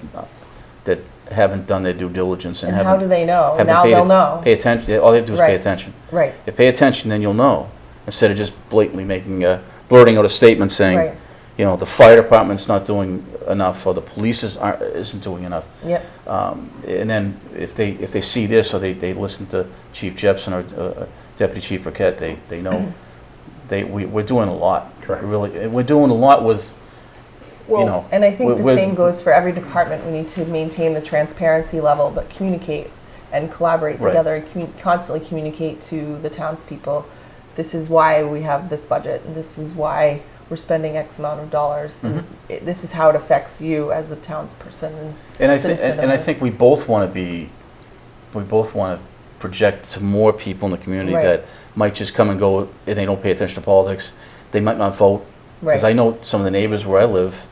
haven't done their due diligence and And haven't. how do they know? haven't Now paid they'll at- know. Pay attention. All they have to do is pay Right. attention. Right, If you pay attention, then you'll know, instead of just blatantly blurting out a statement saying, right. the fire department's not doing enough, or the police isn't doing enough. Yep. And then if they see this, or they listen to Chief Jepson or Deputy Chief Burkett, they know we're doing a lot. Correct. Really, we're doing a lot with, And I think the with- same goes for every department. We need to maintain the transparency level, but communicate and collaborate Right. together and constantly communicate to the townspeople. This is why we have this budget, and this is why we're spending X amount of dollars. And this is how it affects you as a townsperson And I citizen think of I the- think we both want to project to more people in the community Right. that might just come and go, and they don't pay attention to politics. They might not vote, because Right. I know some of the neighbors where I live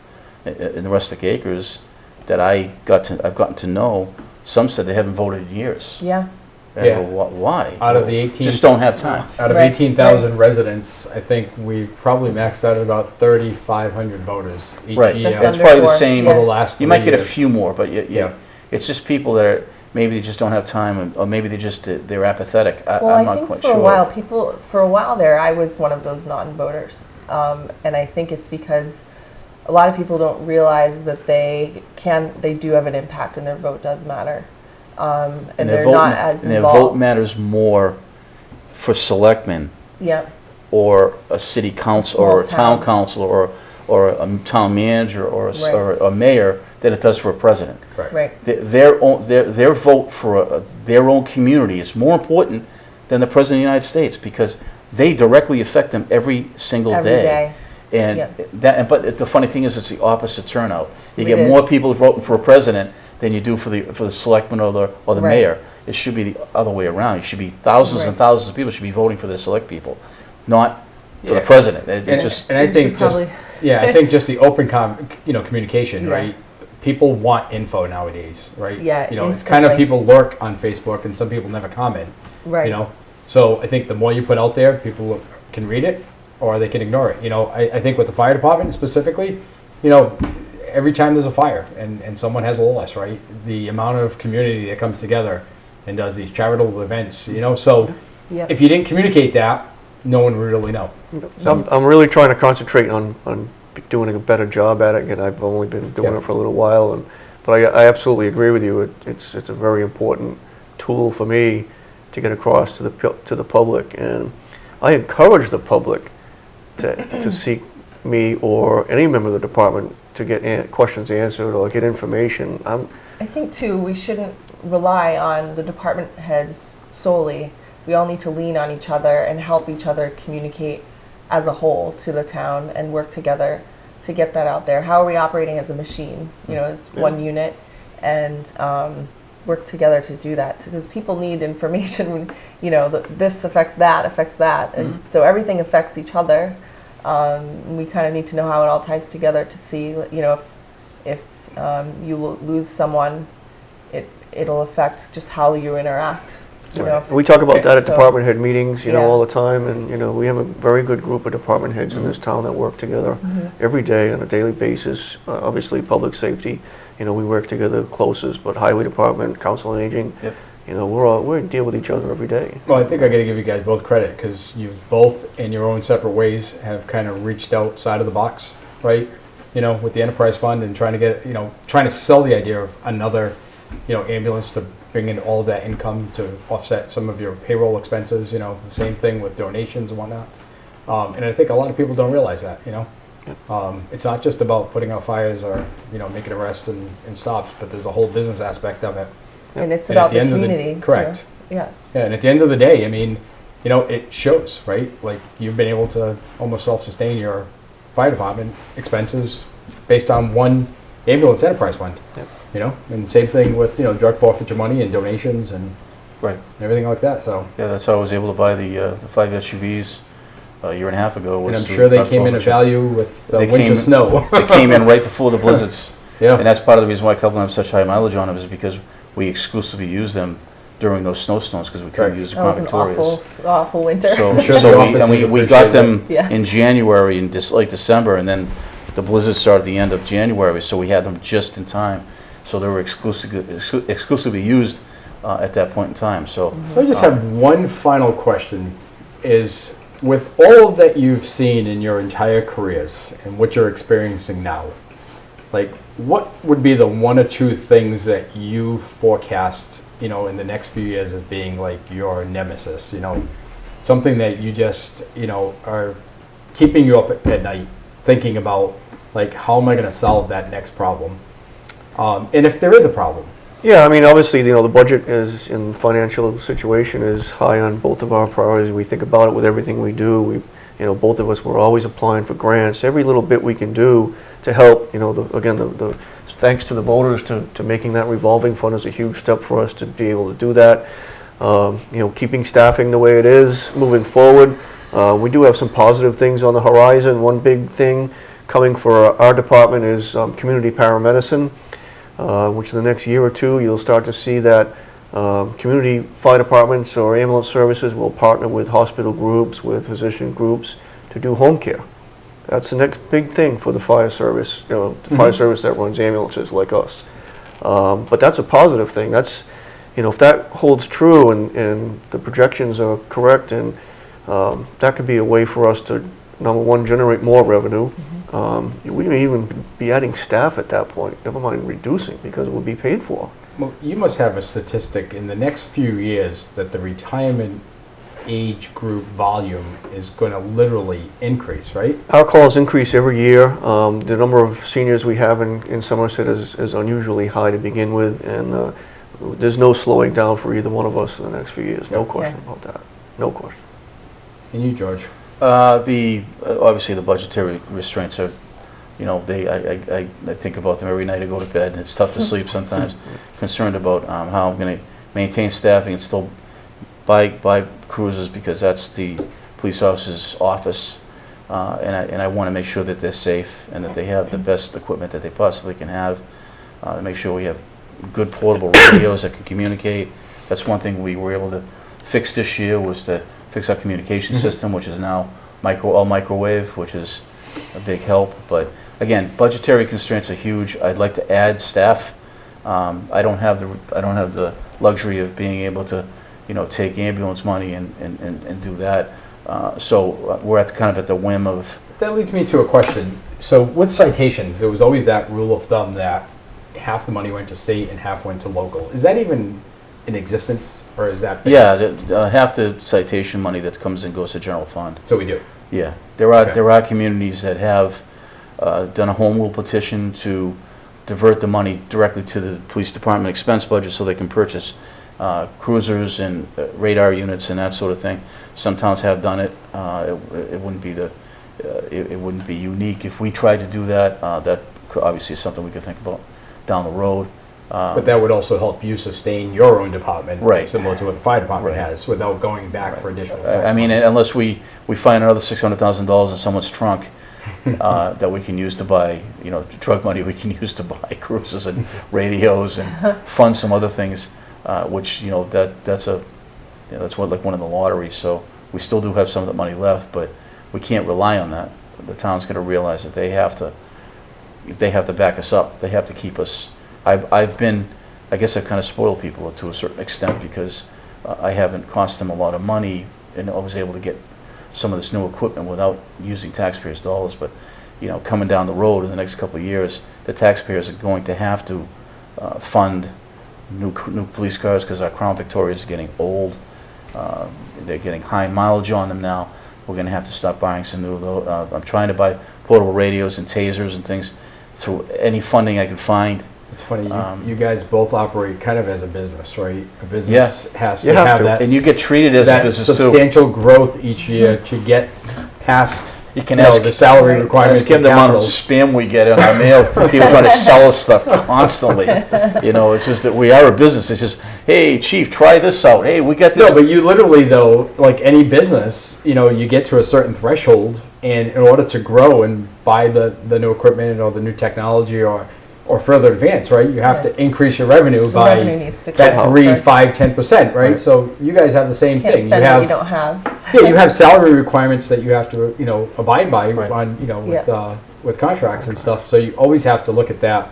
in the rustic acres that I've gotten to know. Some said they haven't voted in years. Yeah, And I go, Why? Out of Well, the 18 just don't have time. out of Right, 18,000 residents, I think we've probably maxed out at about 3,500 voters each Right. year. Just It's under probably the four, same. For yeah. the last You might 3 get a years. few more, but Yeah. it's just people that are, maybe they just don't have time, or maybe they're apathetic. well, I'm I not think quite for sure. a while, for a while there, I was one of those non-voters. And I think it's because a lot of people don't realize that they do have an impact and their vote does matter. And their they're vote not ma- as and their involved. vote matters more for selectmen Yeah, or a city council or a Small town town. council or a town manager or Right. or a mayor than it does for a president. right. Their vote for their own community is more important than the president of the United States, because they directly affect them every single Every day. And Yeah. but the funny thing is, it's the opposite turnout. You It get more is. people voting for a president than you do for the selectman or the Right. mayor. It should be the other way around. It should be thousands and Right. thousands of people should be voting for the select people, not for the president. It's And, just, and I We think should just probably- I think just the open communication, Yeah. right? People want info nowadays, right? Yeah, It's kind of instantly. people lurk on Facebook, and some people never comment. Right. So I think the more you put out there, people can read it or they can ignore it. I think with the fire department specifically, every time there's a fire and someone has a loss, right? The amount of community that comes together and does these charitable events, so Yep. if you didn't communicate that, no one would really know. I'm really trying to concentrate on doing a better job at it. Again, I've only been doing Yeah. it for a little while, but I absolutely agree with you. It's a very important tool for me to get across to the public, and I encourage the public to seek me or any member of the department to get questions answered or get information. I think too, we shouldn't rely on the department heads solely. We all need to lean on each other and help each other communicate as a whole to the town and work together to get that out there. How are we operating as a machine, as one unit, and work together to do that, because people need information. This affects that, and so everything affects each other. We kind of need to know how it all ties together to see, if you lose someone, it'll affect just how you interact. We talk about that at So- department head meetings, Yeah. all the time, and we have a very good group of department heads in this town that work together every day on a daily basis. Obviously, public safety, we work together closest, but highway department, council on aging, Yep. we deal with each other every day. Well, I think I got to give you guys both credit because you've both, in your own separate ways, have kind of reached outside of the box, right? With the enterprise fund and trying to get, trying to sell the idea of another, ambulance to bring in all of that income to offset some of your payroll expenses. The same thing with donations and whatnot. And I think a lot of people don't realize that. It's not just about putting out fires or making arrests and stops, but there's a whole business aspect of it. And it's And about at the the end of the- community. too. correct. Yeah. Yeah, and at the end of the day, I mean, it shows, right? Like you've been able to almost self-sustain your fire department expenses based on one ambulance enterprise fund. Yep. And same thing with drug forfeiture money and donations and right. everything like that. So, Yeah, that's how I was able to buy the 5 SUVs a year and a half ago. and was I'm through sure they drug came in at forfeiture. value with They winter came- snow. They came in right before the blizzards. Yeah. And that's part of the reason why Cumberland have such high mileage on them, is because we exclusively use them during those snowstorms because we couldn't Correct. use the That was Crown an Victorias. awful winter. So, I'm sure the so offices we got appreciate them Yeah. in January and late December, and then the blizzards started at the end of January, so we had them just in time. So they were exclusively used at that point in time. So So I just have one final question: is with all that you've seen in your entire careers and what you're experiencing now, like what would be the one or two things that you forecast, in the next few years as being like your nemesis? Something that you just, are keeping you up at night thinking about, like, how am I going to solve that next problem? And if there is a problem. Yeah, I mean, obviously, the budget is, in financial situation, is high on both of our priorities. We think about it with everything we do. Both of us, we're always applying for grants. Every little bit we can do to help, the thanks to the voters to making that revolving fund is a huge step for us to be able to do that. Keeping staffing the way it is, moving forward. We do have some positive things on the horizon. One big thing coming for our department is community paramedicine. Which in the next year or two, you'll start to see that community fire departments or ambulance services will partner with hospital groups, with physician groups to do home care. That's the next big thing for the fire service, the fire service that runs ambulances like us. But that's a positive thing. That's, if that holds true and the projections are correct, and that could be a way for us to, number one, generate more revenue. We may even be adding staff at that point, never mind reducing, because it will be paid for. Well, you must have a statistic in the next few years that the retirement age group volume is going to literally increase, right? Our calls increase every year. The number of seniors we have in Somerset is unusually high to begin with, and there's no slowing down for either one of us in the next few years. No question about that. No question. And you, George? obviously the budgetary restraints are, I think about them every night I go to bed, and it's tough to sleep sometimes. Concerned about how I'm going to maintain staffing and still buy cruisers, because that's the police officer's office and I want to make sure that they're safe and that they have the best equipment that they possibly can have. Make sure we have good portable radios that can communicate. That's one thing we were able to fix this year, was to fix our communication system, which is now all microwave, which is a big help. But again, budgetary constraints are huge. I'd like to add staff. I don't have the luxury of being able to, take ambulance money and do that. So we're kind of at the whim of. That leads me to a question. So with citations, there was always that rule of thumb that half the money went to state and half went to local. Is that even in existence, or is that? Yeah, half the citation money that comes in goes to general fund. So we do. Yeah, there are communities that have done a home rule petition to divert the money directly to the police department expense budget so they can purchase cruisers and radar units and that sort of thing. Some towns have done it. It wouldn't be unique if we tried to do that. That obviously is something we could think about down the road. But that would also help you sustain your own department, right, similar to what the fire department right, has, without going back right, for additional tax. I mean, unless we find another $600,000 in someone's trunk that we can use to buy, drug money we can use to buy cruisers and radios and fund some other things, which that's what, like, one in the lottery. So we still do have some of that money left, but we can't rely on that. The town's going to realize that they have to back us up. They have to keep us. I guess I've kind of spoiled people to a certain extent, because I haven't cost them a lot of money, and I was able to get some of this new equipment without using taxpayers' dollars. But coming down the road in the next couple of years, the taxpayers are going to have to fund new police cars, because our Crown Victorias are getting old. They're getting high mileage on them now. We're going to have to stop buying some new. I'm trying to buy portable radios and tasers and things through any funding I can find. It's funny, you guys both operate kind of as a business, right? A business has to have that, and you get treated as a business substantial growth each year to get past you can ask the salary requirements. Ask him the amount of spam we get in our mail. People trying to sell us stuff constantly. It's just that we are a business. It's just, hey, chief, try this out. Hey, we got this. No, but you literally, though, like any business, you get to a certain threshold, and in order to grow and buy the new equipment or the new technology or further advance, right? You have to increase your revenue by that 3, 5, 10%, right? So you guys have the same Can't thing. Spend what you don't have. Yeah, you have salary requirements that you have to, abide by Right. on, with contracts and stuff. So you always have to look at that.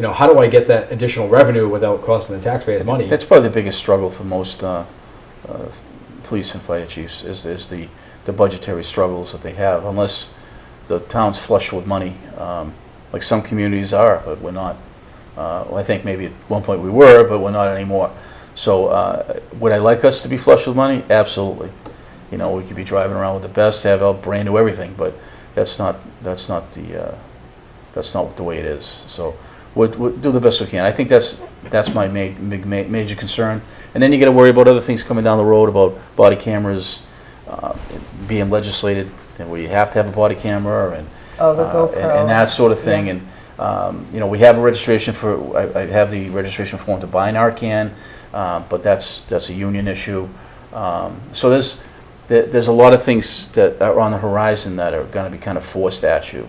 How do I get that additional revenue without costing the taxpayers money? That's probably the biggest struggle for most police and fire chiefs is the budgetary struggles that they have, unless the town's flush with money. Like some communities are, but we're not. I think maybe at one point we were, but we're not anymore. So would I like us to be flush with money? Absolutely. We could be driving around with the best, have a brand new everything, but that's not the way it is. So we'll do the best we can. I think that's my major concern. And then you got to worry about other things coming down the road, about body cameras being legislated, and where you have to have a body camera and. The GoPro. And that sort of thing. Yeah. And we have a registration for. I have the registration form to buy Narcan, but that's a union issue. So there's a lot of things that are on the horizon that are going to be kind of forced at you.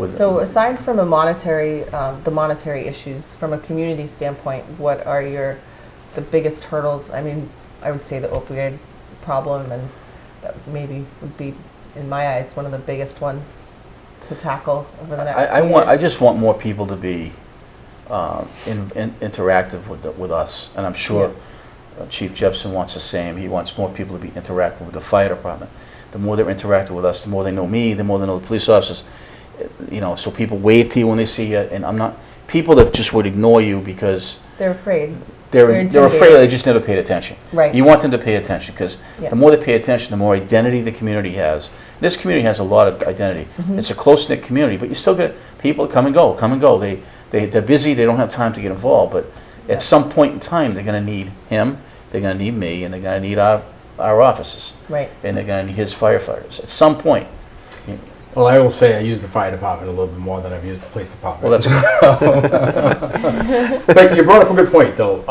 So aside from the monetary issues, from a community standpoint, what are the biggest hurdles? I mean, I would say the opioid problem, and that maybe would be, in my eyes, one of the biggest ones to tackle over the next few years. I just want more people to be interactive with us, and I'm sure Chief Jepson wants the same. He wants more people to be interactive with the fire department. The more they're interactive with us, the more they know me, the more they know the police officers. So people wave to you when they see you, and I'm not people that just would ignore you because they're afraid. They're afraid. They just never paid attention. Right. You want them to pay attention, because the more they pay attention, the more identity the community has. This community has a lot of identity. Mm-hmm. It's a close-knit community, but you still get people come and go. They're busy. They don't have time to get involved. But at some point in time, they're going to need him. They're going to need me, and they're going to need our officers. Right. And they're going to need his firefighters at some point. Well, I will say I use the fire department a little bit more than I've used the police department. Well, that's But you brought up a good point, though.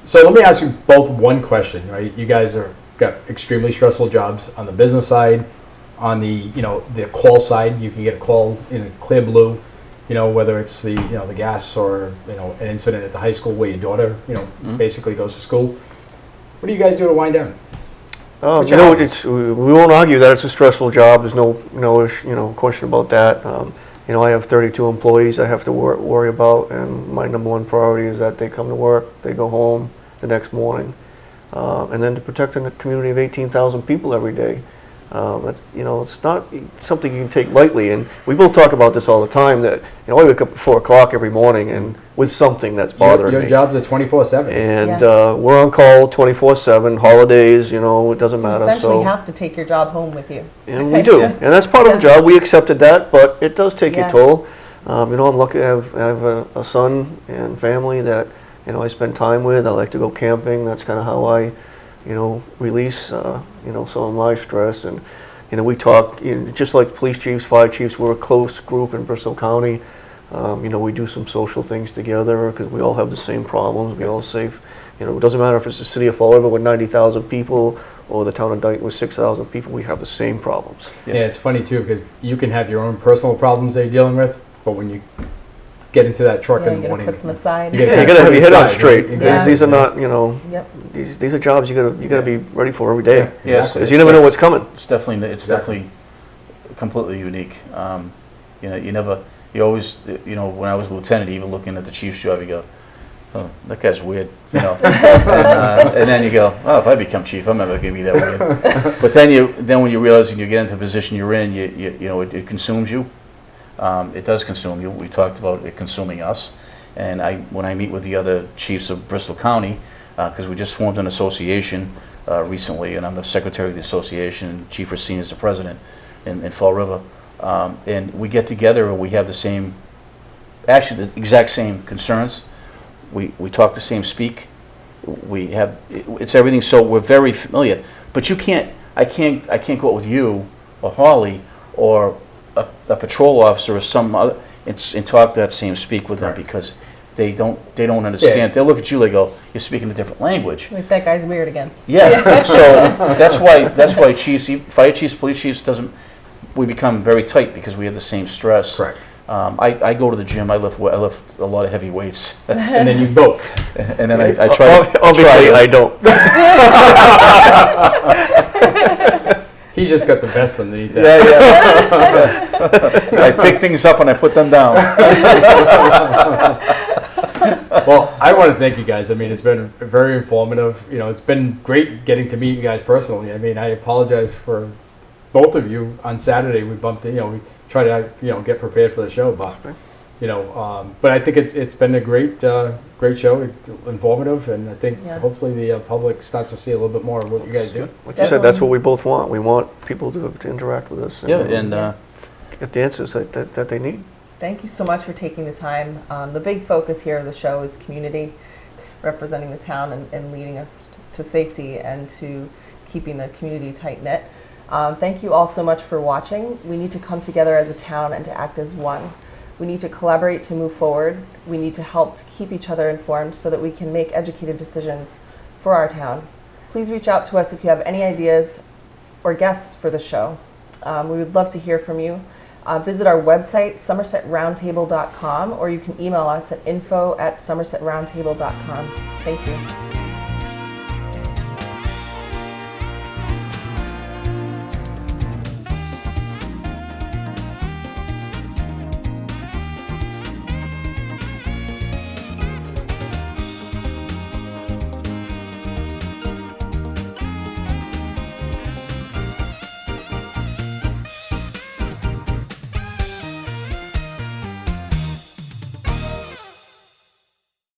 So let me ask you both one question, right? You guys got extremely stressful jobs on the business side. on the, the call side, you can get a call in a clear blue, whether it's the, the gas or, an incident at the high school where your daughter, basically goes to school. What do you guys do to wind down? We won't argue that it's a stressful job. There's no question about that. I have 32 employees I have to worry about, and my number one priority is that they come to work, they go home the next morning, and then to protect a community of 18,000 people every day. It's not something you can take lightly, and we both talk about this all the time, that I wake up at 4 o'clock every morning and with something that's bothering your me. job's at 24/7. And we're on call 24/7, holidays, it doesn't You matter. essentially have to take your job home with you. And we do, and that's part of the job. We accepted that, but it does take a toll. I'm lucky I have a son and family that I spend time with. I like to go camping. That's kind of how I release some of my stress. And we talk, just like police chiefs, fire chiefs. We're a close group in Bristol County. We do some social things together because we all have the same problems. We all save. It doesn't matter if it's the city of Fall River with 90,000 people or the town of Dayton with 6,000 people. We have the same problems. Yeah, it's funny too, because you can have your own personal problems that you're dealing with, but when you get into that truck in the morning, put them aside. You gotta have your head on Right? straight. Exactly. These are not, Yep. these are jobs you gotta be ready for every day. Yeah, Yes, Because you never know what's coming. It's definitely Exactly. completely unique. You always, when I was a lieutenant, even looking at the chief's job, you go, oh, that guy's weird, and then you go, oh, if I become chief, I'm never gonna be that weird. But then when you realize and you get into the position you're in, it consumes you. It does consume you. We talked about it consuming us, and when I meet with the other chiefs of Bristol County, because we just formed an association recently, and I'm the secretary of the association, and Chief Racine is the president in Fall River. And we get together and we have the exact same concerns. We talk the same speak. It's everything, so we're very familiar. But I can't go out with you or Holly or a patrol officer or some other and talk that same speak with them, because they don't understand. Yeah. They'll look at you, they go, you're speaking a different language. Like, that guy's weird again. Yeah, so that's why chiefs, fire chiefs, police chiefs, we become very tight because we have the same stress. Correct. I go to the gym. I lift a lot of heavy weights. And then you go. And then I try. Obviously, I don't. He's just got the best underneath that. Yeah. I pick things up and I put them down. Well, I want to thank you guys. I mean, it's been very informative. It's been great getting to meet you guys personally. I mean, I apologize for both of you. On Saturday, we bumped in. We try to get prepared for the show, but but I think it's been a great show, informative, and I think hopefully the public starts to see a little bit more of what you guys do. Like you said, that's what we both want. We want people to interact with us and get the answers that they need. Thank you so much for taking the time. The big focus here of the show is community, representing the town and leading us to safety and to keeping the community tight-knit. Thank you all so much for watching. We need to come together as a town and to act as one. We need to collaborate to move forward. We need to help to keep each other informed so that we can make educated decisions for our town. Please reach out to us if you have any ideas or guests for the show. We would love to hear from you. Visit our website, somersetroundtable.com, or you can email us at info@somersetroundtable.com. Thank you.